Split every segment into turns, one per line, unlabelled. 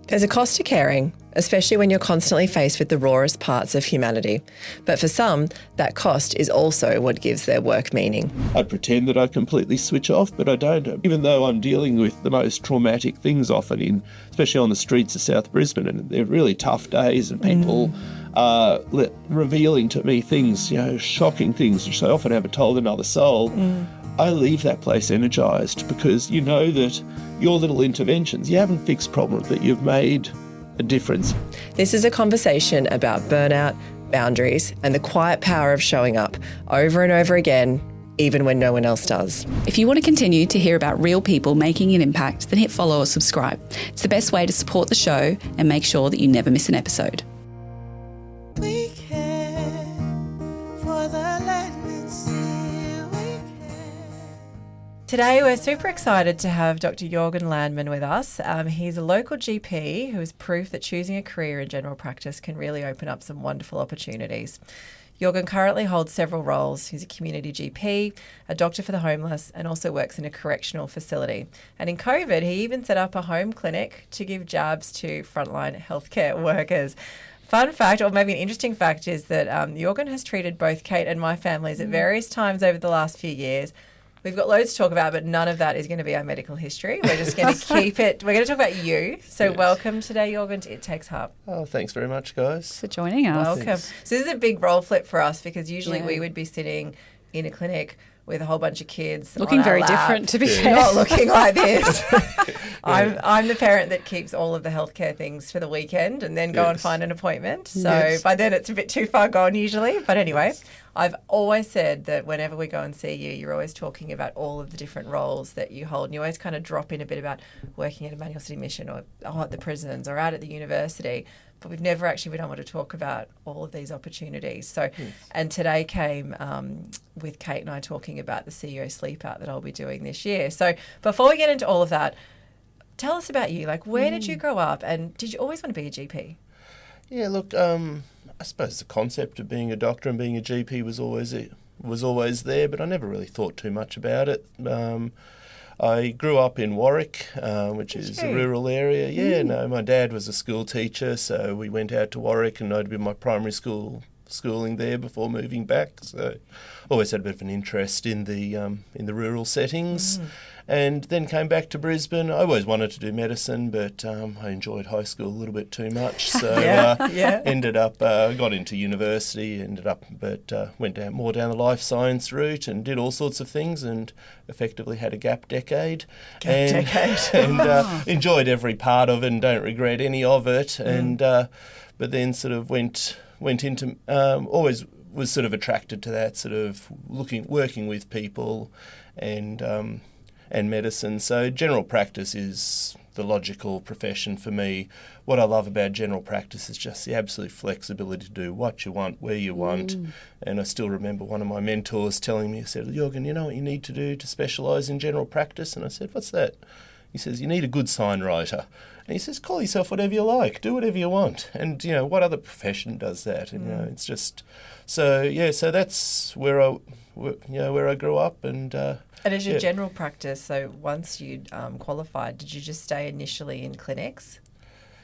There's a cost to caring, especially when you're constantly faced with the rawest parts of humanity. But for some, that cost is also what gives their work meaning.
I pretend that I completely switch off, but I don't. Even though I'm dealing with the most traumatic things often, especially on the streets of South Brisbane, and they're really tough days, and people are revealing to me things, shocking things, which I often haven't told another soul. I leave that place energised because you know that your little interventions, you haven't fixed problems, but you've made a difference.
This is a conversation about burnout, boundaries, and the quiet power of showing up over and over again, even when no one else does.
If you want to continue to hear about real people making an impact, then hit follow or subscribe. It's the best way to support the show and make sure that you never miss an episode.
We care for the Landmann City. We care.
Today we're super excited to have Dr Juergen Landmann with us. He's a local GP who is proof that choosing a career in general practice can really open up some wonderful opportunities. Juergen currently holds several roles. He's a community GP, a doctor for the homeless, and also works in a correctional facility. And in COVID, he even set up a home clinic to give jabs to frontline healthcare workers. Fun fact, or maybe an interesting fact, is that Juergen has treated both Kate and my families at various times over the last few years. We've got loads to talk about, but none of that is going to be our medical history. We're just going to keep it. We're going to talk about you. So
Yes.
Welcome today, Juergen, to It Takes Hub.
Oh, thanks very much, guys.
For joining us.
Welcome.
Thanks.
So this is a big role flip for us because usually
Yeah.
we would be sitting in a clinic with a whole bunch of kids
Looking
on our
very
lap.
different, to be
Yeah.
fair.
Not looking like this. I'm the parent that keeps all of the healthcare things for the weekend and then go and
Yes.
find an appointment. So
Yes.
by then it's a bit too far gone usually. But anyway, I've always said that whenever we go and see you, you're always talking about all of the different roles that you hold. And you always kind of drop in a bit about working at Emmanuel City Mission or at the prisons or out at the university. But we've never actually been able to talk about all of these opportunities. So, and today came with Kate and I talking about the CEO Sleep Out that I'll be doing this year. So before we get into all of that, tell us about you. Like, where did you grow up and did you always want to be a GP?
Yeah, look, I suppose the concept of being a doctor and being a GP was always there, but I never really thought too much about it. I grew up in Warwick, which is a rural area. Yeah, no, my dad was a school teacher, so we went out to Warwick and I did my primary schooling there before moving back. So always had a bit of an interest in the rural settings. And then came back to Brisbane. I always wanted to do medicine, but I enjoyed high school a little bit too much. So ended up, got into university, went more down the life science route and did all sorts of things and effectively had a gap decade. And enjoyed every part of it and don't regret any of it. And but then sort of went into, always was sort of attracted to that sort of working with people and medicine. So general practice is the logical profession for me. What I love about general practice is just the absolute flexibility to do what you want, where you want. And I still remember one of my mentors telling me, he said, Juergen, you know what you need to do to specialise in general practice? And I said, what's that? He says, you need a good sign writer. And he says, call yourself whatever you like, do whatever you want. And, what other profession does that? And, it's just, so that's where I grew up. And
as your general practice, so once you'd qualified, did you just stay initially in clinics?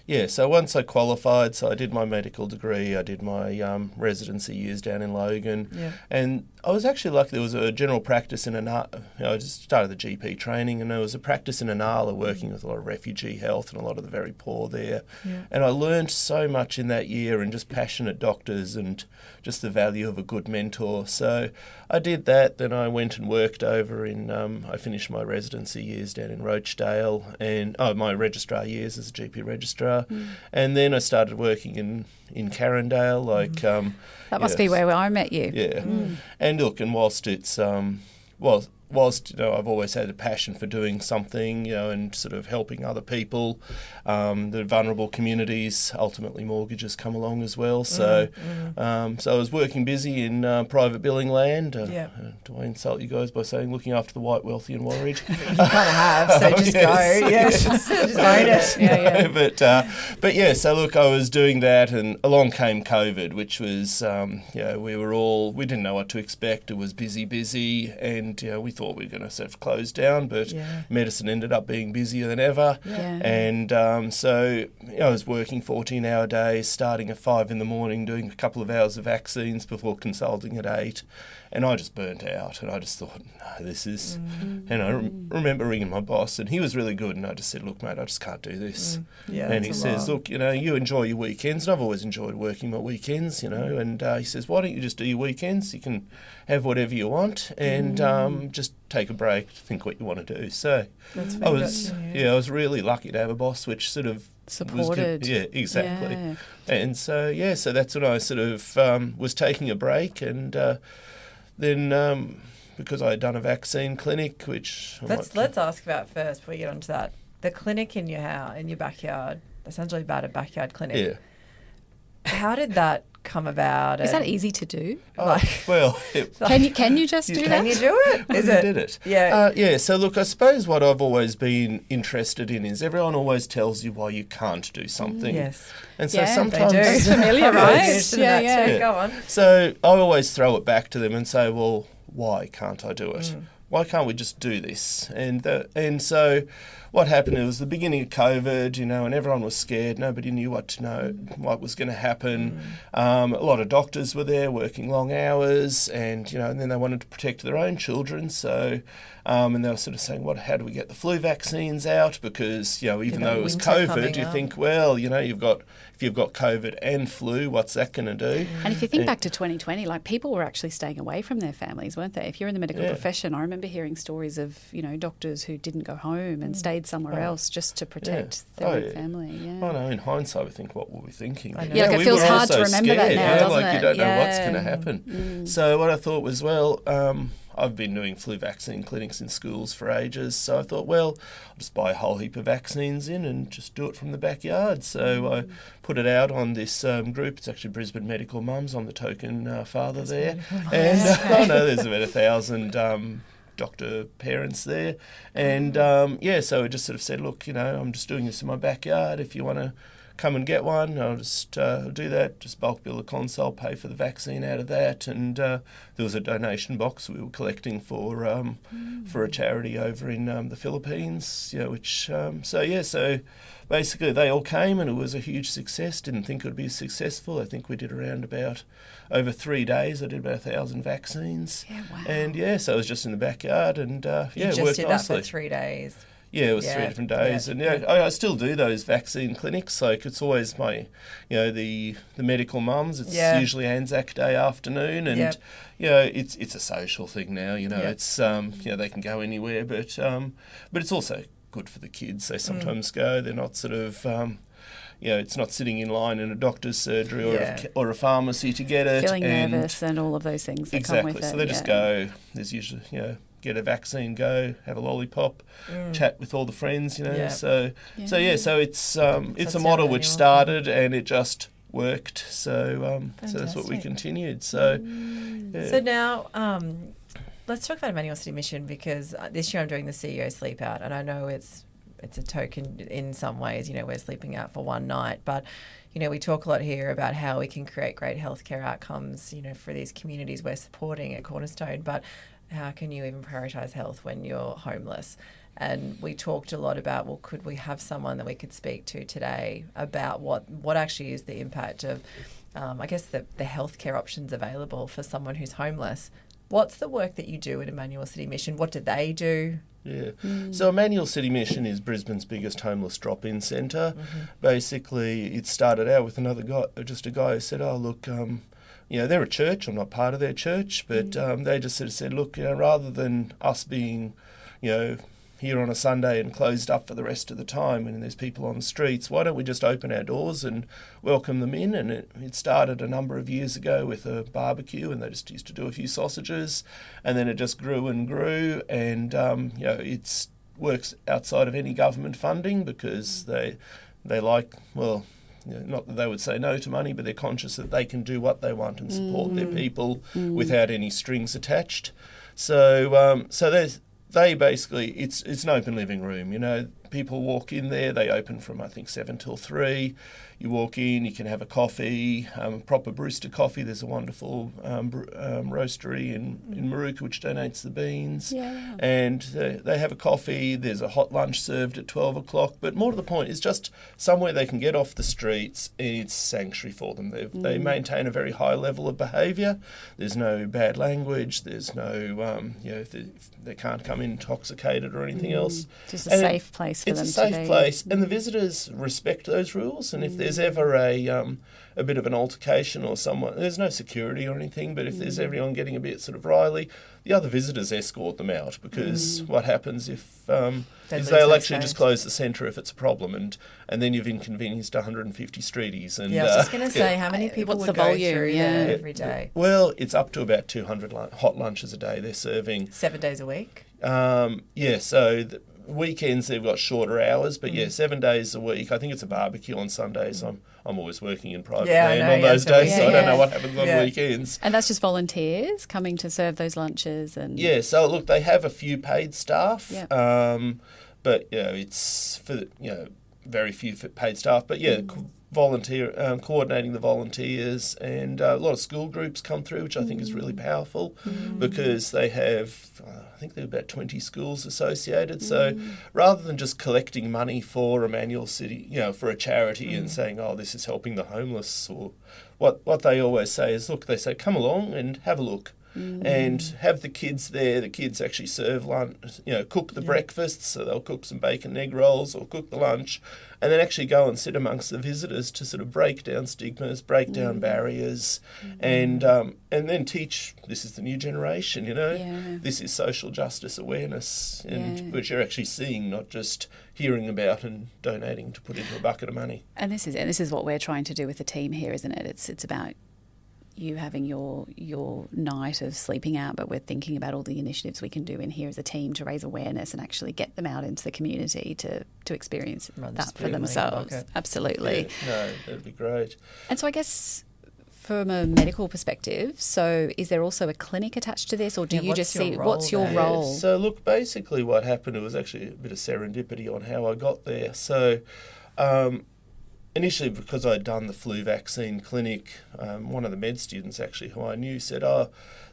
Yeah, so once I qualified, so I did my medical degree, I did my residency years down in Logan, and I was actually lucky. There was a general practice in I just started the GP training, and there was a practice in Inala working with a lot of refugee health and a lot of the very poor there. And I learned so much in that year and just passionate doctors and just the value of a good mentor. So I did that, then I went and worked over in, I finished my residency years down in Rochdale and my registrar years as a GP registrar. And then I started working in Carindale,
That must be where I met you.
Yeah. And look, and whilst it's whilst I've always had a passion for doing something, and sort of helping other people, the vulnerable communities, ultimately mortgages come along as well. So, so I was working busy in private billing land. Do I insult you guys by saying looking after the white, wealthy, and worried?
You kind of have, so just go. Just own it.
Yeah.
But yeah, so look, I was doing that, and along came COVID, which was, we didn't know what to expect. It was busy, and we thought thought we were going to sort of close down, but medicine ended up being busier than ever.
Yeah.
And so I was working 14-hour days, starting at 5 in the morning, doing a couple of hours of vaccines before consulting at 8. And I just burnt out, and I just thought, no, this is... And I remember ringing my boss, and he was really good, and I just said, look, mate, I just can't do this. And he says, look, you know, you enjoy your weekends, and I've always enjoyed working my weekends, you know, and he says, why don't you just do your weekends? You can have whatever you want, and just take a break, think what you want to do. So I was really lucky to have a boss which sort of
supported.
Exactly. Yeah. And so, so that's when I sort of was taking a break, and then because I had done a vaccine clinic, which...
Let's ask about first before we get onto that. The clinic in your house, in your backyard, that sounds really bad, a backyard clinic.
Yeah.
How did that come about?
Is that easy to do?
Can you just do that? Can you do it?
Did it? Yeah. So look, I suppose what I've always been interested in is everyone always tells you why you can't do something.
Yes.
And so sometimes
they do. It's familiar, right?
Yeah. Go on.
So I always throw it back to them and say, well, why can't I do it? Why can't we just do this? And so what happened, it was the beginning of COVID, you know, and everyone was scared. Nobody knew what was going to happen. A lot of doctors were there working long hours, and, you know, and then they wanted to protect their own children. So, and they were sort of saying, how do we get the flu vaccines out? Because, you know, even though it was COVID, you think, well, you know, if you've got COVID and flu, what's that going to do?
And if you think back to 2020, like, people were actually staying away from their families, weren't they? If you're in the medical profession, I remember hearing stories of, you know, doctors who didn't go home and stayed somewhere else just to protect their own family. Yeah.
I know, in hindsight, I think, what were we thinking?
Yeah, like, it feels hard to remember that now, doesn't it?
You don't know what's going to happen. So what I thought was, I've been doing flu vaccine clinics in schools for ages, so I thought, I'll just buy a whole heap of vaccines in and just do it from the backyard. So I put it out on this group. It's actually Brisbane Medical Mums. I'm the token father there. And I know there's about 1,000 doctor parents there. And so I just sort of said, look, you know, I'm just doing this in my backyard. If you want to come and get one, I'll just do that, just bulk bill a consult, pay for the vaccine out of that. And there was a donation box we were collecting for a charity over in the Philippines, you know, which, so basically they all came, and it was a huge success. Didn't think it would be successful. I think we did around about, over 3 days, I did about 1,000 vaccines.
Yeah, wow.
And so I was just in the backyard, and
you just
worked
did
nicely.
That for 3 days.
Yeah, it was 3 different days. And I still do those vaccine clinics. Like, it's always my, you know, the medical mums. It's usually Anzac Day afternoon, and you know, it's a social thing now. You know, it's you know, they can go anywhere, but it's also good for the kids. They sometimes go. They're not sort of you know, it's not sitting in line in a doctor's surgery or a pharmacy to get it.
Feeling nervous and all of those things that come with it.
So they just go. There's usually, you know, get a vaccine, go have a lollipop, chat with all the friends, you know. So it's a model which started and it just worked. So that's what we continued. So
so now let's talk about Emmanuel City Mission, because this year I'm doing the CEO sleep out, and I know it's a token in some ways. You know, we're sleeping out for one night, but you know, we talk a lot here about how we can create great healthcare outcomes, you know, for these communities we're supporting at Cornerstone, but how can you even prioritise health when you're homeless? And we talked a lot about, well, could we have someone that we could speak to today about what actually is the impact of, I guess, the healthcare options available for someone who's homeless. What's the work that you do at Emmanuel City Mission? What do they do?
Yeah. So Emmanuel City Mission is Brisbane's biggest homeless drop-in centre. Basically, it started out with another guy, just a guy who said, oh, look, you know, they're a church. I'm not part of their church, but they just sort of said, look, you know, rather than us being, you know, here on a Sunday and closed up for the rest of the time and there's people on the streets, why don't we just open our doors and welcome them in? And it started a number of years ago with a barbecue, and they just used to do a few sausages, and then it just grew and grew, and you know, it works outside of any government funding because they like, well, you know, not that they would say no to money, but they're conscious that they can do what they want and support their people without any strings attached. So they basically, it's an open living room. You know, people walk in there. They open from, I think, 7 till 3. You walk in, you can have a coffee, proper barista coffee. There's a wonderful roastery in Maruka which donates the beans.
Yeah.
And they have a coffee. There's a hot lunch served at 12 o'clock. But more to the point, it's just somewhere they can get off the streets. It's sanctuary for them. They maintain a very high level of behaviour. There's no bad language. There's no, they can't come in intoxicated or anything else.
Just a safe place for them to be.
It's a safe place, and the visitors respect those rules. And if there's ever a bit of an altercation or someone, there's no security or anything, but if there's everyone getting a bit sort of riley, the other visitors escort them out, because what happens if they'll actually just close the centre if it's a problem, and then you've inconvenienced 150 streeties. And
I was just going to say, how many people
What's
would
the
go
volume?
through
Yeah.
there every day?
Well, it's up to about 200 hot lunches a day they're serving.
7 days a week?
So weekends they've got shorter hours, but 7 days a week. I think it's a barbecue on Sundays. I'm always working in private land on those days, so I don't know what happens on weekends.
And that's just volunteers coming to serve those lunches? And
So look, they have a few paid staff,
Yep.
but it's for very few paid staff. But volunteer coordinating the volunteers, and a lot of school groups come through, which I think is really powerful, because they have I think there are about 20 schools associated. So rather than just collecting money for Emmanuel City, for a charity and saying, oh, this is helping the homeless, or what they always say is, look, they say, come along and have a look. And have the kids there. The kids actually serve lunch, cook the breakfasts, so they'll cook some bacon and egg rolls or cook the lunch, and then actually go and sit amongst the visitors to sort of break down stigmas, break down barriers, and then teach. This is the new generation, This is social justice awareness, which you're actually seeing, not just hearing about and donating to put into a bucket of money.
And this is what we're trying to do with the team here, isn't it? It's about you having your night of sleeping out, but we're thinking about all the initiatives we can do in here as a team to raise awareness and actually get them out into the community to experience that for themselves. Absolutely.
Yeah, no, that'd be great.
And so I guess from a medical perspective, so is there also a clinic attached to this, or do you just see what's your role?
So look, basically what happened, it was actually a bit of serendipity on how I got there. So initially, because I'd done the flu vaccine clinic, one of the med students actually who I knew said,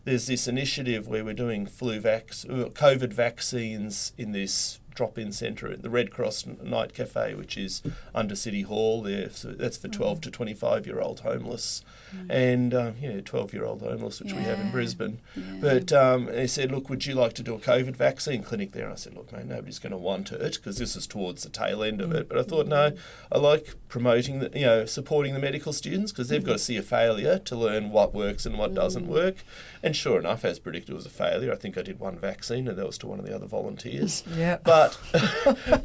there's this initiative where we're doing COVID vaccines in this drop-in centre at the Red Cross Night Cafe, which is under City Hall there. So that's for 12 to 25-year-old homeless, and 12-year-old homeless, which we have in Brisbane. But they said, look, would you like to do a COVID vaccine clinic there? And I said, look, mate, nobody's going to want it, because this is towards the tail end of it. But I thought, no, I like promoting, supporting the medical students, because they've got to see a failure to learn what works and what doesn't work. And sure enough, as predicted, it was a failure. I think I did one vaccine, and that was to one of the other volunteers. But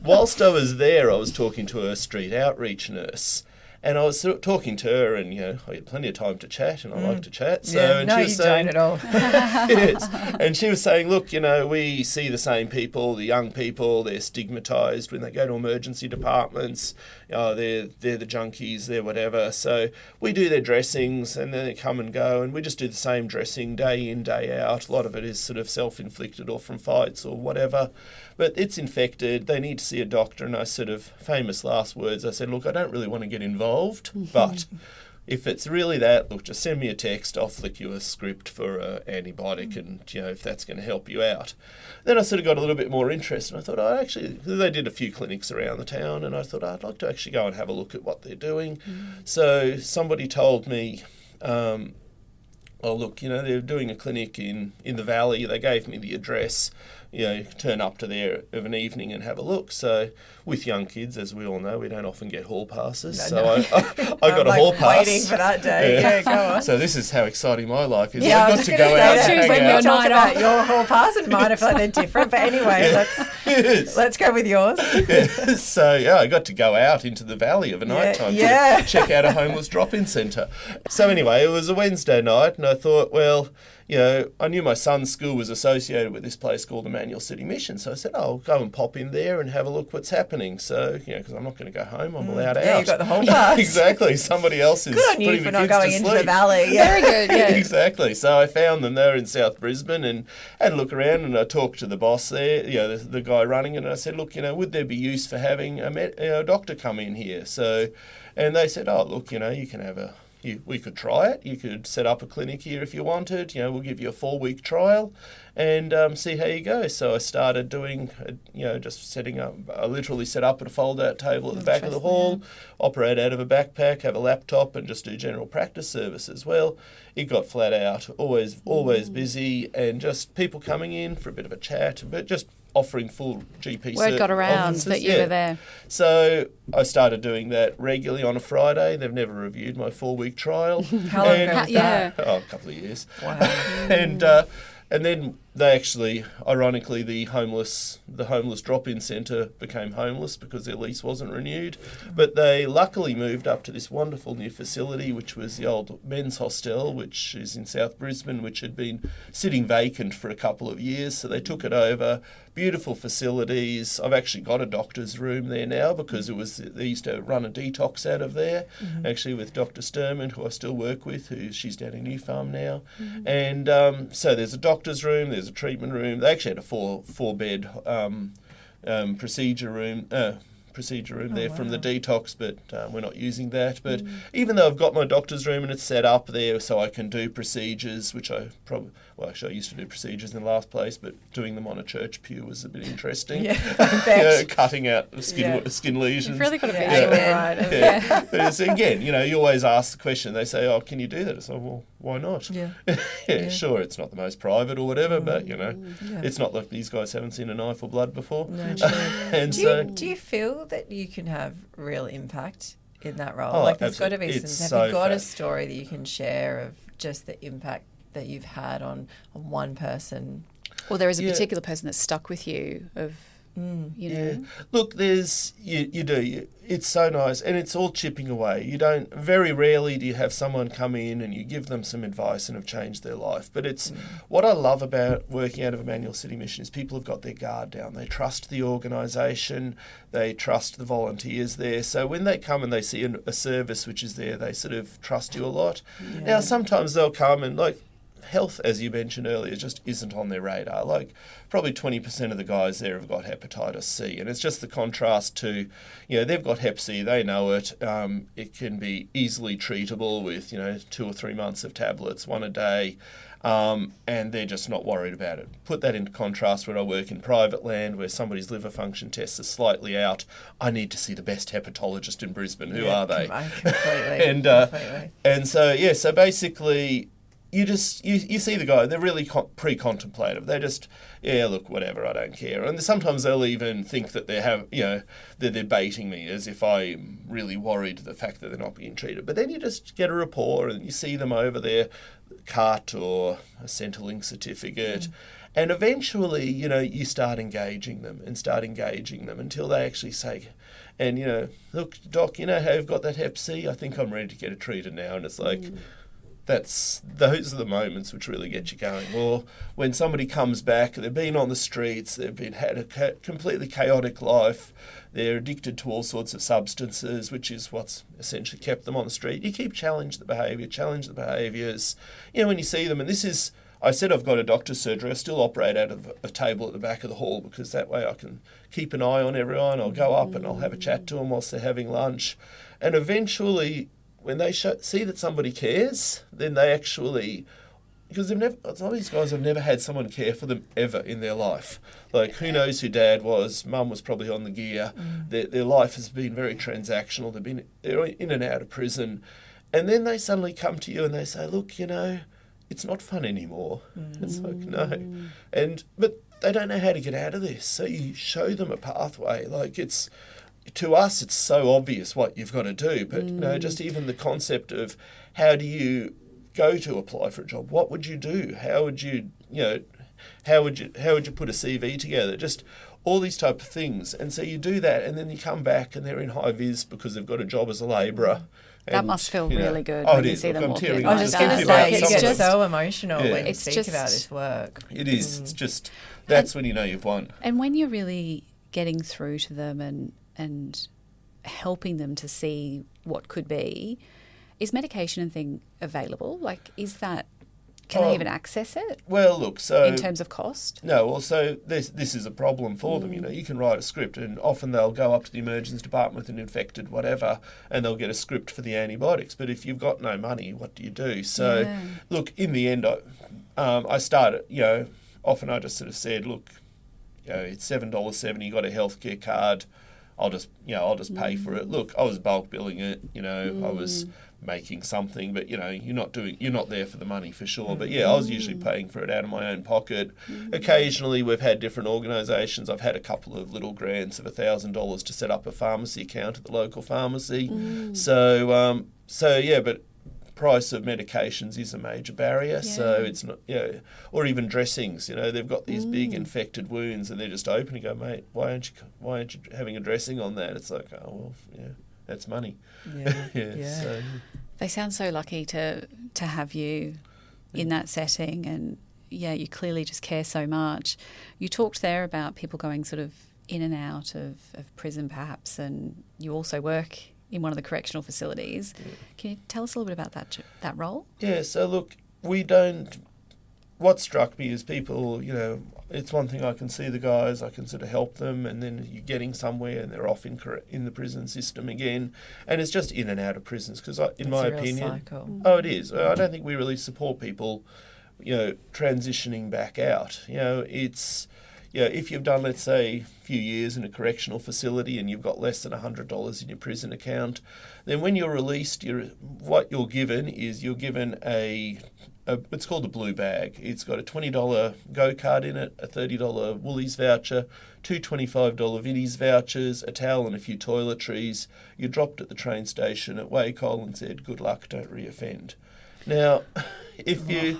whilst I was there, I was talking to a street outreach nurse, and I was sort of talking to her, and I had plenty of time to chat, and I like to chat. So, and
no,
she was
you
saying,
don't at all.
Yes, and she was saying, look, we see the same people, the young people, they're stigmatised when they go to emergency departments. They're the junkies, they're whatever. So we do their dressings, and then they come and go, and we just do the same dressing day in, day out. A lot of it is sort of self-inflicted or from fights or whatever. But it's infected, they need to see a doctor, and I sort of, famous last words, I said, look, I don't really want to get involved, but if it's really that, look, just send me a text, I'll flick you a script for an antibiotic, and, if that's going to help you out. Then I sort of got a little bit more interest, and I thought, they did a few clinics around the town, and I thought, I'd like to actually go and have a look at what they're doing. So somebody told me, look, they're doing a clinic in the valley. They gave me the address. Turn up to there of an evening and have a look. So with young kids, as we all know, we don't often get hall passes. I got a hall pass.
Waiting for that day. Yeah, go on.
So this is how exciting my life is.
Yeah,
I got to go out and hang out.
Talk about your hall pass and mine. I feel like they're different. But anyway, let's go with yours.
So I got to go out into the valley of a night time to check out a homeless drop-in centre. So anyway, it was a Wednesday night, and I thought, well, I knew my son's school was associated with this place called Emmanuel City Mission. So I said, I'll go and pop in there and have a look what's happening. So, because I'm not going to go home, I'm allowed out.
Yeah, you've got the whole pass.
Exactly. Somebody else is
good on you
putting
for
the
not
kids
going
to
into
sleep.
the valley. Yeah.
Very good, yeah.
Exactly. So I found them there in South Brisbane and had a look around, and I talked to the boss there, the guy running it, and I said, look, would there be use for having a doctor come in here? So, and they said, oh, look, you can have we could try it. You could set up a clinic here if you wanted. We'll give you a 4-week trial and see how you go. So I started doing, just setting up. I literally set up at a fold-out table at the back of the hall, operate out of a backpack, have a laptop, and just do general practice service as well. It got flat out, always busy, and just people coming in for a bit of a chat, but just offering full GP
Word got around that you were there.
So I started doing that regularly on a Friday. They've never reviewed my 4-week trial.
How long ago was that?
Oh, a couple of years.
Wow.
And then they actually, ironically, the homeless drop-in centre became homeless because their lease wasn't renewed. But they luckily moved up to this wonderful new facility, which was the old men's hostel, which is in South Brisbane, which had been sitting vacant for a couple of years. So they took it over. Beautiful facilities. I've actually got a doctor's room there now because they used to run a detox out of there, actually with Dr Sturman, who I still work with, she's down in New Farm now. And so there's a doctor's room, there's a treatment room. They actually had a four-bed procedure room there from the detox, but we're not using that. But even though I've got my doctor's room and it's set up there so I can do procedures, which I used to do procedures in the last place, but doing them on a church pew was a bit interesting. Cutting out skin lesions.
You've really got a visual, right?
Yeah. But it's, again, you always ask the question. They say, oh, can you do that? I say, well, why not?
Yeah.
Sure, it's not the most private or whatever, but, it's not like these guys haven't seen a knife or blood before.
No, true.
And
do you feel that you can have real impact in that role?
Oh,
there's got to be some. Have you got a story that you can share of just the impact that you've had on one person?
Or there is a particular person that's stuck with you of,
Look, there's you do. It's so nice, and it's all chipping away. Very rarely do you have someone come in and you give them some advice and have changed their life. But it's what I love about working out of Emmanuel City Mission is people have got their guard down. They trust the organisation, they trust the volunteers there. So when they come and they see a service which is there, they sort of trust you a lot. Yeah. Now sometimes they'll come and health, as you mentioned earlier, just isn't on their radar. Probably 20% of the guys there have got hepatitis C, and it's just the contrast to, they've got hep C, they know it. It can be easily treatable with, 2 or 3 months of tablets, 1 a day, and they're just not worried about it. Put that into contrast when I work in private land where somebody's liver function tests are slightly out. I need to see the best hepatologist in Brisbane. Who are they?
Completely.
And so basically, you see the guy, they're really pre-contemplative. They just, look, whatever, I don't care. And sometimes they'll even think that that they're baiting me as if I'm really worried the fact that they're not being treated. But then you just get a rapport and you see them over their cut or a Centrelink certificate. And eventually, you start engaging them until they actually say, and, look, Doc, how you've got that hep C? I think I'm ready to get it treated now. And it's like... Those are the moments which really get you going. Or when somebody comes back, they've been on the streets, they've had a completely chaotic life, they're addicted to all sorts of substances, which is what's essentially kept them on the street. You keep challenge the behaviours. When you see them, and this is, I said I've got a doctor's surgery, I still operate out of a table at the back of the hall because that way I can keep an eye on everyone. I'll go up and I'll have a chat to them whilst they're having lunch. And eventually, when they see that somebody cares, then they actually, because some of these guys have never had someone care for them ever in their life. Who knows who Dad was? Mum was probably on the gear. Their life has been very transactional. They're in and out of prison, and then they suddenly come to you and they say, "Look, it's not fun anymore." It's like no, but they don't know how to get out of this. So you show them a pathway. To us, it's so obvious what you've got to do, but just even the concept of how do you go to apply for a job? What would you do? How would you put a CV together? Just all these type of things. And so you do that, and then you come back and they're in high vis because they've got a job as a labourer.
That
And,
must feel
you know,
really good
oh,
when
it
you
is.
see
Look,
them
I'm
walking.
tearing
I
up
was
just
just going to
thinking about
say, you
some
get
of them.
so emotional
Yeah.
when you
It's
speak
just-
about his work.
It is. It's just, that's when you know you've won.
And when you're really getting through to them and helping them to see what could be, is medication and thing available? Like, is that, can they even access it
Well, look, so...
in terms of cost?
No, well, so this is a problem for them. You know, you can write a script, and often they'll go up to the emergency department with an infected whatever, and they'll get a script for the antibiotics. But if you've got no money, what do you do? So,
Yeah.
look, in the end, I started. You know, often I just sort of said, look, you know, it's $7.70. You got a healthcare card. I'll just pay for it. Look, I was bulk billing it. You know, I was making something, but you know, you're not there for the money for sure. But yeah, I was usually paying for it out of my own pocket. Occasionally, we've had different organisations. I've had a couple of little grants of $1,000 to set up a pharmacy account at the local pharmacy. So yeah, but price of medications is a major barrier. So it's not, you know, or even dressings. You know, they've got these big infected wounds, and they're just open. You go, mate, why aren't you having a dressing on that? It's like, oh well, yeah, that's money.
Yeah.
So,
They sound so lucky to have you in that setting, and yeah, you clearly just care so much. You talked there about people going sort of in and out of prison perhaps, and you also work in one of the correctional facilities. Can you tell us a little bit about that role?
Yeah, so look, what struck me is people, you know, it's one thing I can see the guys, I can sort of help them, and then you're getting somewhere and they're off in the prison system again, and it's just in and out of prisons, because in my opinion, oh, it is. I don't think we really support people, you know, transitioning back out. You know, it's, you know, if you've done, let's say, a few years in a correctional facility and you've got less than $100 in your prison account, then when you're released, what you're given it's called a blue bag. It's got a $20 Go card in it, a $30 Woolies voucher, two $25 Vinnie's vouchers, a towel and a few toiletries. You dropped at the train station at Wacol and said, good luck, don't reoffend. Now, if you...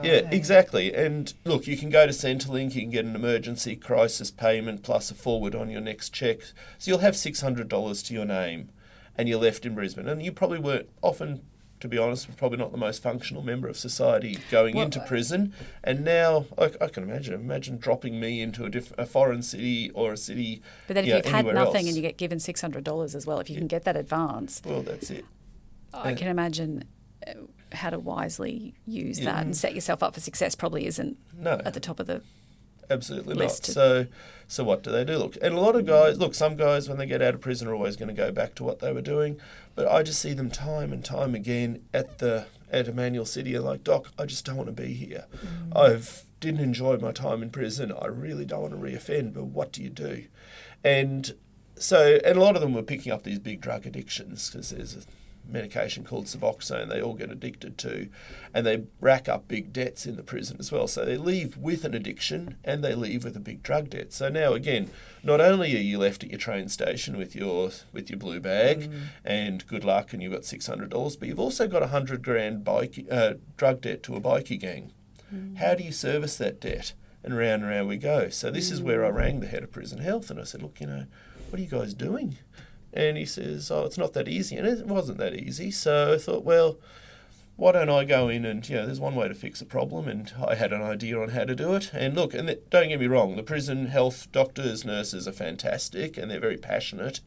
exactly. And look, you can go to Centrelink, you can get an emergency crisis payment plus a forward on your next cheque. So you'll have $600 to your name and you're left in Brisbane. And you probably weren't often... To be honest, probably not the most functional member of society going into prison. And now I can imagine dropping me into a foreign city or a city.
But then if you've had nothing
else,
and you get given $600 as well, if you can get that advance,
well, that's it.
I can imagine how to wisely use that and set yourself up for success probably isn't at the top of the
absolutely
list.
Not. So what do they do? Look, and a lot of guys, some guys when they get out of prison are always going to go back to what they were doing, but I just see them time and time again at Emmanuel City and like, Doc, I just don't want to be here. I didn't enjoy my time in prison. I really don't want to reoffend, but what do you do? And a lot of them were picking up these big drug addictions because there's a medication called Suboxone they all get addicted to, and they rack up big debts in the prison as well. So they leave with an addiction and they leave with a big drug debt. So now again, not only are you left at your train station with your blue bag and good luck and you've got $600, but you've also got $100,000 drug debt to a bikie gang. How do you service that debt? And round we go. So this is where I rang the head of prison health and I said, look, you know, what are you guys doing? And he says, oh, it's not that easy. And it wasn't that easy. So I thought, well, why don't I go in and, you know, there's one way to fix a problem. And I had an idea on how to do it. And look, and don't get me wrong, the prison health doctors, nurses are fantastic and they're very passionate.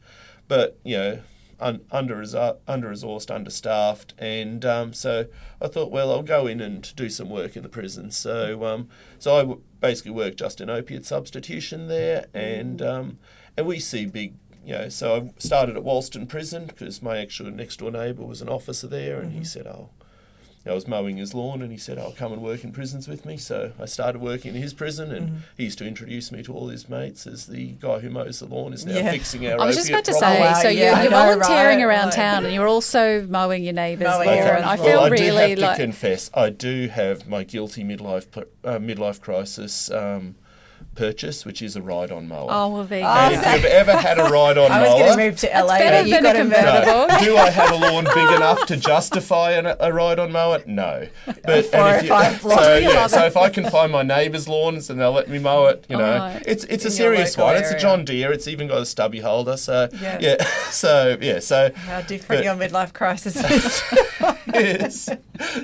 But, you know, under-resourced, understaffed. And so I thought, well, I'll go in and do some work in the prison. So I basically work just in opiate substitution there. And we see big... You know, so I started at Walston Prison because my actual next door neighbour was an officer there, and he said, I was mowing his lawn, and he said, "I'll come and work in prisons with me." So I started working in his prison, and he used to introduce me to all his mates as the guy who mows the lawn is now fixing our opiate problem.
I was just about to say, so you're volunteering around town, and you're also mowing your neighbour's lawn. And I feel really
confess, I do have my guilty midlife crisis purchase, which is a ride-on mower.
Oh, well, there you
And
go.
if you've ever had a ride-on mower...
I was going to move to LA.
better
You
than
got
a
to move.
convertible.
No. Do I have a lawn big enough to justify a ride-on mower? No. But so if I can find my neighbour's lawns and they'll let me mow it,
Right.
it's a
In your
serious
local
one. It's a
area.
John Deere. It's even got a stubby holder. So
Yeah.
So
How different your midlife crisis is.
yes.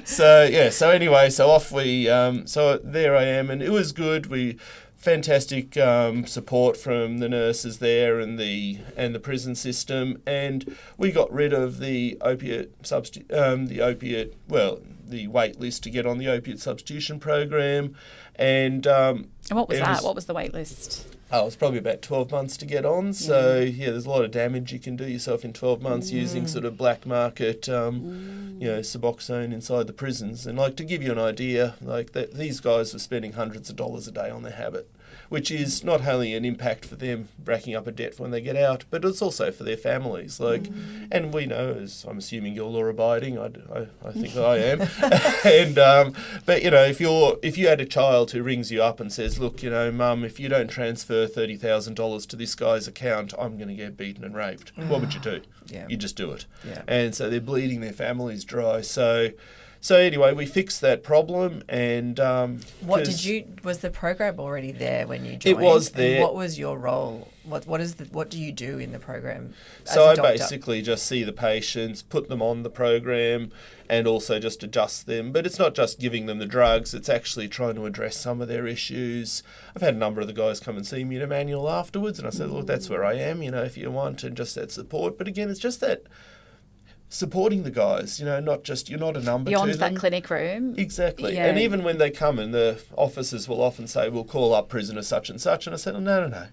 So anyway, so off we. So there I am, and it was good. Fantastic support from the nurses there and the prison system, and we got rid of the the wait list to get on the opiate substitution program, and
what was that? What was the wait list?
Oh, it's probably about 12 months to get on. So, there's a lot of damage you can do yourself in 12 months using sort of black market, Suboxone inside the prisons. And, to give you an idea, these guys were spending hundreds of dollars a day on their habit, which is not only an impact for them racking up a debt when they get out, but it's also for their families. And we know, as I'm assuming you're law-abiding, I think I am. And but if you had a child who rings you up and says, look, Mum, if you don't transfer $30,000 to this guy's account, I'm going to get beaten and raped. What would you do?
Yeah.
You just do it.
Yeah.
And so they're bleeding their families dry. So anyway, we fixed that problem, and
was the program already there when you joined?
It was there.
And what was your role? What do you do in the program?
So I
as a doctor?
basically just see the patients, put them on the program, and also just adjust them. But it's not just giving them the drugs, it's actually trying to address some of their issues. I've had a number of the guys come and see me at Emmanuel afterwards, and I said, look, that's where I am, if you want, and just that support. But again, it's just that supporting the guys, not just, you're not a number
Beyond
to them.
that clinic room.
Exactly.
Yeah.
And even when they come in, the officers will often say, we'll call up prisoner such and such. And I said, oh, no.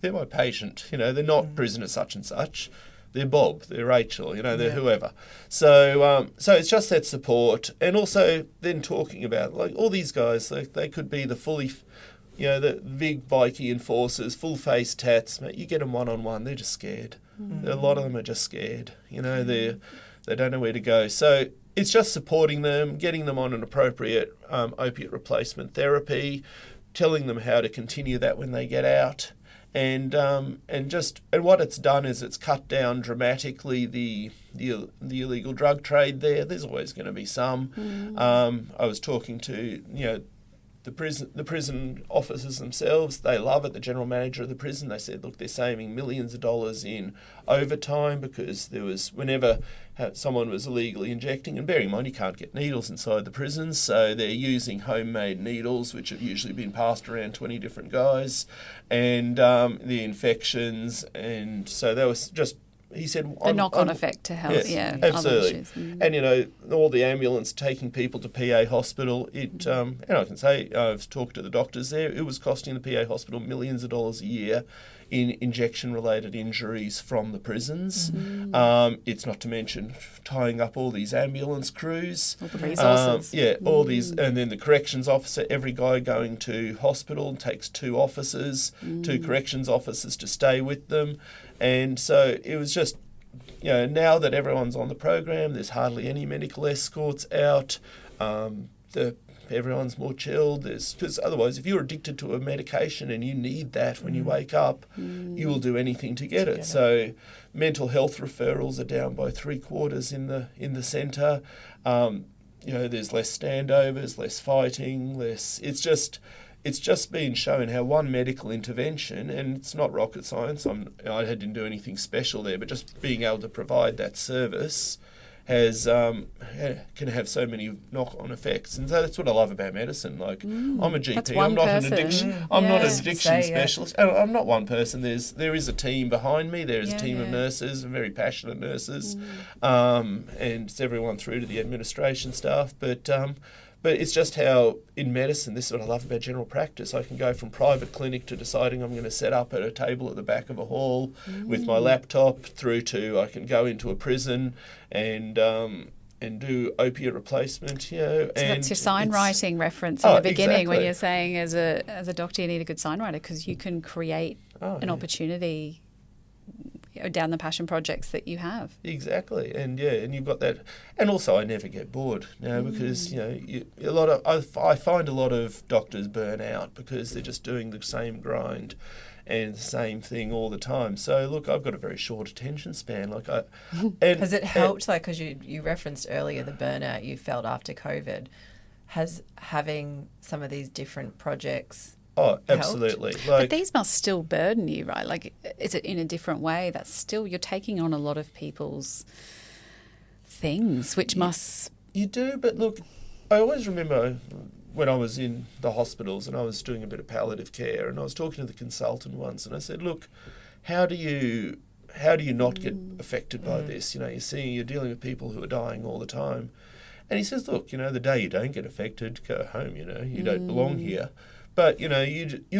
They're my patient. They're not prisoner such and such. They're Bob, they're Rachel, they're whoever. So it's just that support. And also then talking about, all these guys, they could be the fully... the big bikey enforcers, full face tats, mate, you get them one-on-one, they're just scared. A lot of them are just scared. They don't know where to go. So it's just supporting them, getting them on an appropriate opiate replacement therapy, telling them how to continue that when they get out. And what it's done is it's cut down dramatically the illegal drug trade there. There's always going to be some. I was talking to, the prison officers themselves. They love it. The general manager of the prison, they said, look, they're saving millions of dollars in overtime because whenever someone was illegally injecting, and bearing in mind you can't get needles inside the prisons, so they're using homemade needles which have usually been passed around 20 different guys, and the infections, and so that was just... He said
the knock-on effect to health,
yes, absolutely.
Other issues.
And all the ambulance taking people to PA hospital, and I can say I've talked to the doctors there. It was costing the PA hospital millions of dollars a year in injection-related injuries from the prisons. It's not to mention tying up all these ambulance crews,
all the resources.
All these, and then the corrections officer. Every guy going to hospital takes 2 officers, 2 corrections officers to stay with them. And so it was just, now that everyone's on the program, there's hardly any medical escorts out. Everyone's more chilled. Because otherwise, if you're addicted to a medication and you need that when you wake up, you will do anything to get it. So mental health referrals are down by 3/4 in the centre. There's less standovers, less fighting, less. It's just been shown how one medical intervention, and it's not rocket science, I didn't do anything special there, but just being able to provide that service can have so many knock-on effects. And so that's what I love about medicine. I'm a GP, I'm not an addiction. I'm not an addiction specialist. I'm not one person. There is a team behind me. There is a team of nurses, very passionate nurses, and it's everyone through to the administration staff. But it's just how, in medicine, this is what I love about general practice. I can go from private clinic to deciding I'm going to set up at a table at the back of a hall with my laptop, through to I can go into a prison and do opiate replacement.
So that's your signwriting reference in the beginning when you're saying as a doctor you need a good signwriter because you can create an opportunity down the passion projects that you have.
Exactly, and you've got that, and also I never get bored now because I find a lot of doctors burn out because they're just doing the same grind and the same thing all the time. So look, I've got a very short attention span.
Has it helped? Because you referenced earlier the burnout you felt after COVID. Has having some of these different projects?
Oh, absolutely.
But these must still burden you, right? Like, is it in a different way? That's still, you're taking on a lot of people's things, which must...
You do, but look, I always remember when I was in the hospitals and I was doing a bit of palliative care, and I was talking to the consultant once, and I said, look, how do you not get affected by this? You're dealing with people who are dying all the time. And he says, look, the day you don't get affected, go home, you don't belong here. But, you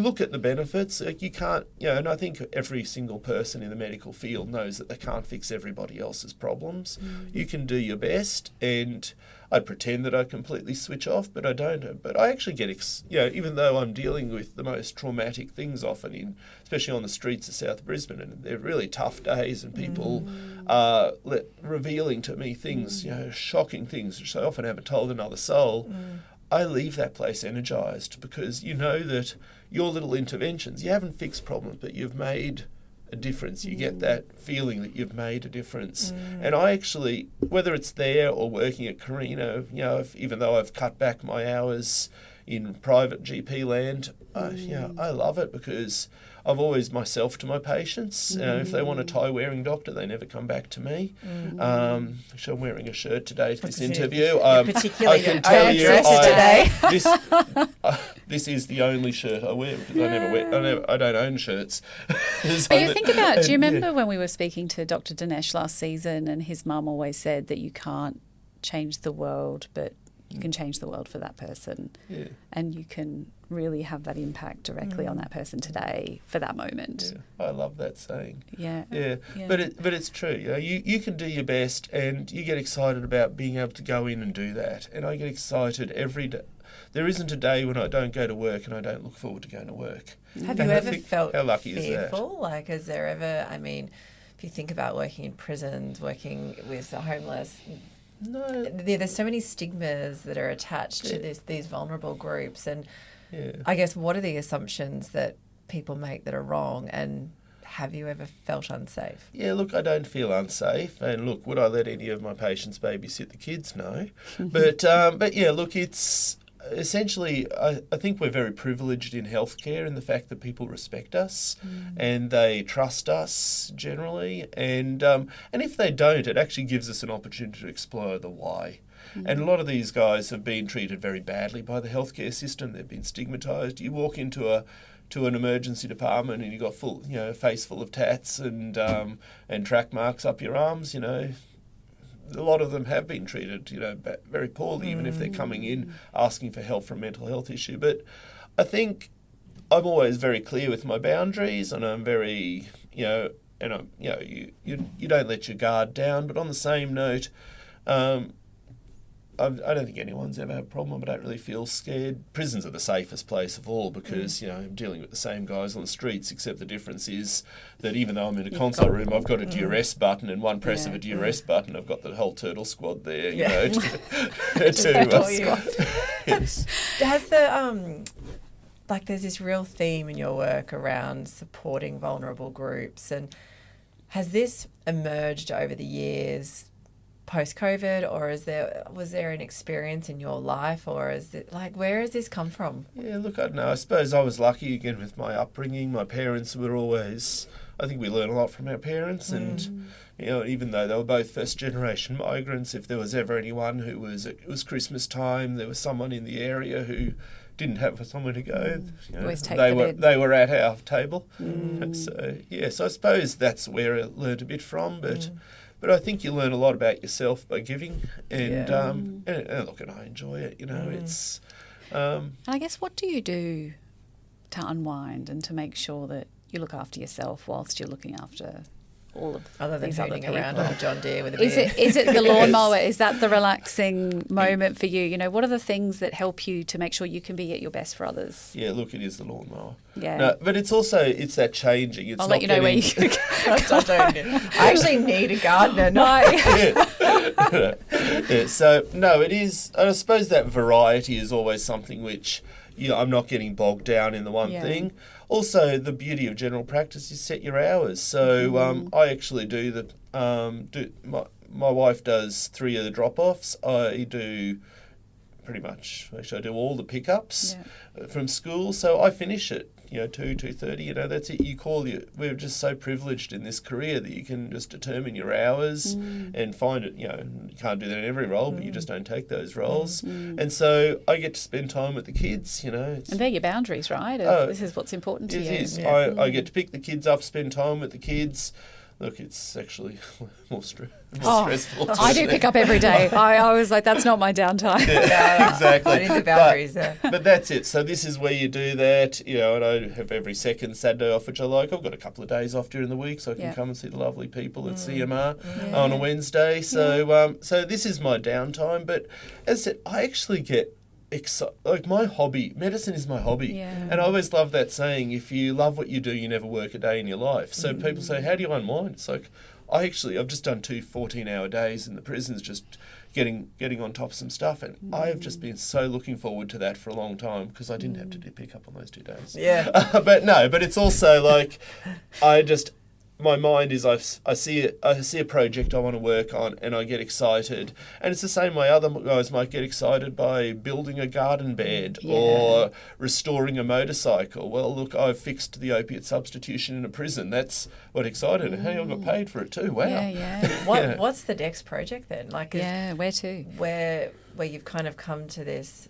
look at the benefits. You can't, and I think every single person in the medical field knows that they can't fix everybody else's problems. You can do your best, and I pretend that I completely switch off, but I don't. But I actually get, even though I'm dealing with the most traumatic things often, especially on the streets of South Brisbane, and they're really tough days, and people are revealing to me things, shocking things, which I often haven't told another soul. I leave that place energised because you know that your little interventions, you haven't fixed problems, but you've made a difference. You get that feeling that you've made a difference. And I actually, whether it's there or working at Carino, even though I've cut back my hours in private GP land, I love it because I've always myself to my patients. If they want a tie-wearing doctor, they never come back to me. Actually, I'm wearing a shirt today to this interview.
Particularly
I can tell you,
today.
this is the only shirt I wear because I don't own shirts.
But you think about, do you remember when we were speaking to Dr Dinesh last season, and his mum always said that you can't change the world, but you can change the world for that person. Yeah. And you can really have that impact directly on that person today for that moment.
Yeah. I love that saying.
Yeah.
But it's true. You can do your best, and you get excited about being able to go in and do that. And I get excited every day. There isn't a day when I don't go to work and I don't look forward to going to work.
Have you ever felt
how lucky
fearful?
Is that?
Is there ever, if you think about working in prisons, working with the homeless,
no,
there's so many stigmas that are attached to these vulnerable groups, and I guess what are the assumptions that people make that are wrong, and have you ever felt unsafe?
Yeah, look, I don't feel unsafe, and look, would I let any of my patients babysit the kids? No, but yeah, look, it's essentially, I think we're very privileged in healthcare in the fact that people respect us and they trust us generally. And if they don't, it actually gives us an opportunity to explore the why. And a lot of these guys have been treated very badly by the healthcare system. They've been stigmatised. You walk into an emergency department and you've got a face full of tats and track marks up your arms, A lot of them have been treated, very poorly, even if they're coming in asking for help for a mental health issue. But I think I'm always very clear with my boundaries, and I'm very, you don't let your guard down. But on the same note, I don't think anyone's ever had a problem. I don't really feel scared. Prisons are the safest place of all because, I'm dealing with the same guys on the streets, except the difference is that even though I'm in a consult room, I've got a duress button, and one press of a duress button, I've got the whole turtle squad there, Yes.
Has the, there's this real theme in your work around supporting vulnerable groups, and has this emerged over the years post-COVID, or was there an experience in your life, or is it where has this come from?
Yeah, look, I don't know. I suppose I was lucky again with my upbringing. My parents were always, I think we learn a lot from our parents, and even though they were both first-generation migrants, if there was ever anyone it was Christmas time, there was someone in the area who didn't have somewhere to go. They were at our table. So I suppose that's where I learned a bit from, but I think you learn a lot about yourself by giving, and look, and I enjoy it. It's.
I guess, what do you do to unwind and to make sure that you look after yourself whilst you're looking after all of
Other than
these other
hooning
people.
around on a John Deere with a
Is
beer.
it the lawnmower? Is that the relaxing moment for you? You know, what are the things that help you to make sure you can be at your best for others?
Yeah, look, it is the lawnmower.
Yeah.
No, but it's that changing. It's
I'll
not
let you know where you
getting-
I actually need a gardener.
Yeah, so no, it is. And I suppose that variety is always something which, I'm not getting bogged down in the one thing. Also, the beauty of general practice is set your hours. So I actually do my wife does 3 of the drop-offs. I do pretty much. Actually, I do all the pickups from school. So I finish at 2:30. That's it. We're just so privileged in this career that you can just determine your hours and find it. You can't do that in every role, but you just don't take those roles. And so I get to spend time with the kids.
And they're your boundaries, right? This is what's important to you.
It is.
Yeah.
I get to pick the kids up, spend time with the kids. Look, it's actually more stressful.
I do pick up every day. I was like, that's not my downtime.
Yeah, exactly.
I need the boundaries there.
But that's it. So this is where you do that, and I have every second Saturday off, which I like. I've got a couple of days off during the week, so I can come and see the lovely people at CMR on a Wednesday. So so this is my downtime. But as I said, I actually get like my hobby, medicine is my hobby. And I always love that saying, if you love what you do, you never work a day in your life. So people say, how do you unwind? It's like, I've just done 2 14-hour days in the prisons, just getting on top of some stuff. And I have just been so looking forward to that for a long time because I didn't have to do pick up on those 2 days.
Yeah.
But it's also like, my mind is I see a project I want to work on and I get excited, and it's the same way other guys might get excited by building a garden bed or restoring a motorcycle. Well, look, I've fixed the opiate substitution in a prison. That's what excited me. Hey, I got paid for it too. Wow.
What's the next project then? Like,
where to?
Where you've kind of come to this,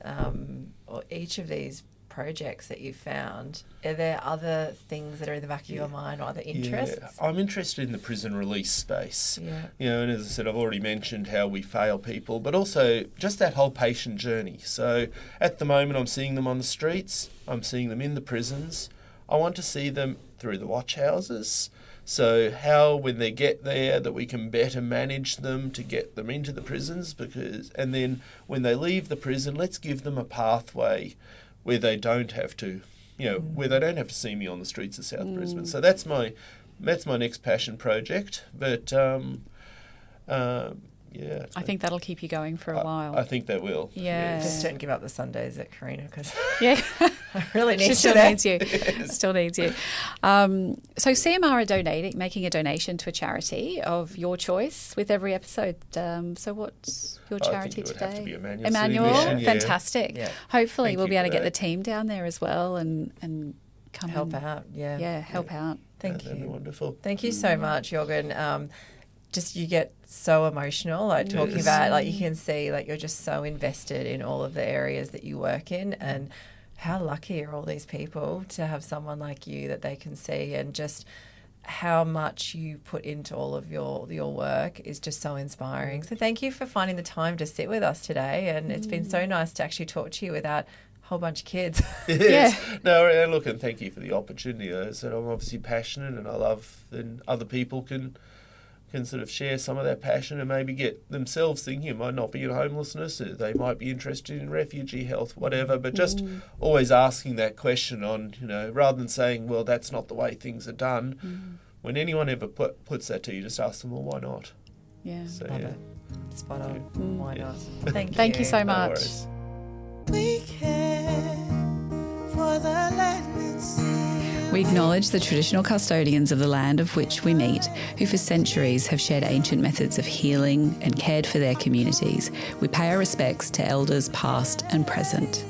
or each of these projects that you've found, are there other things that are in the back of your mind or other interests?
Yeah. I'm interested in the prison release space. And as I said, I've already mentioned how we fail people, but also just that whole patient journey. So at the moment, I'm seeing them on the streets. I'm seeing them in the prisons. I want to see them through the watch houses. So how, when they get there, that we can better manage them to get them into the prisons, and then when they leave the prison, let's give them a pathway where they don't have to, where they don't have to see me on the streets of South Brisbane. So that's my next passion project. But
I think that'll keep you going for a while.
I think that will.
Yeah.
Yes.
Just don't give up the Sundays at Karina because
I
really need
she
you
still
there.
needs you. Still needs you. So CMR are making a donation to a charity of your choice with every episode. So what's your charity
I think it would
today?
have to be Emmanuel
Emmanuel,
City Mission,
fantastic.
Yeah.
Hopefully
Thank
we'll
you
be able to
for
get the
that.
team down there as well and come
Help
and
out.
help out.
Thank
That'd be
you.
wonderful.
Thank you so much, Juergen. Just you get so emotional, like talking about, like you can see, like you're just so invested in all of the areas that you work in, and how lucky are all these people to have someone like you that they can see, and just how much you put into all of your work is just so inspiring. So thank you for finding the time to sit with us today, and it's been so nice to actually talk to you without a whole bunch of kids.
Yes. No, and look, and thank you for the opportunity. I said I'm obviously passionate, and I love that other people can sort of share some of that passion and maybe get themselves thinking. It might not be in homelessness, they might be interested in refugee health, whatever, but just always asking that question on, rather than saying, well, that's not the way things are done. When anyone ever puts that to you, just ask them, well, why not?
Yeah.
So,
Love it. Spot on. Why not?
Yes.
Thank you.
Thank you so
No
much.
worries.
We care for the land and sea.
We acknowledge the traditional custodians of the land of which we meet, who for centuries have shared ancient methods of healing and cared for their communities. We pay our respects to elders past and present.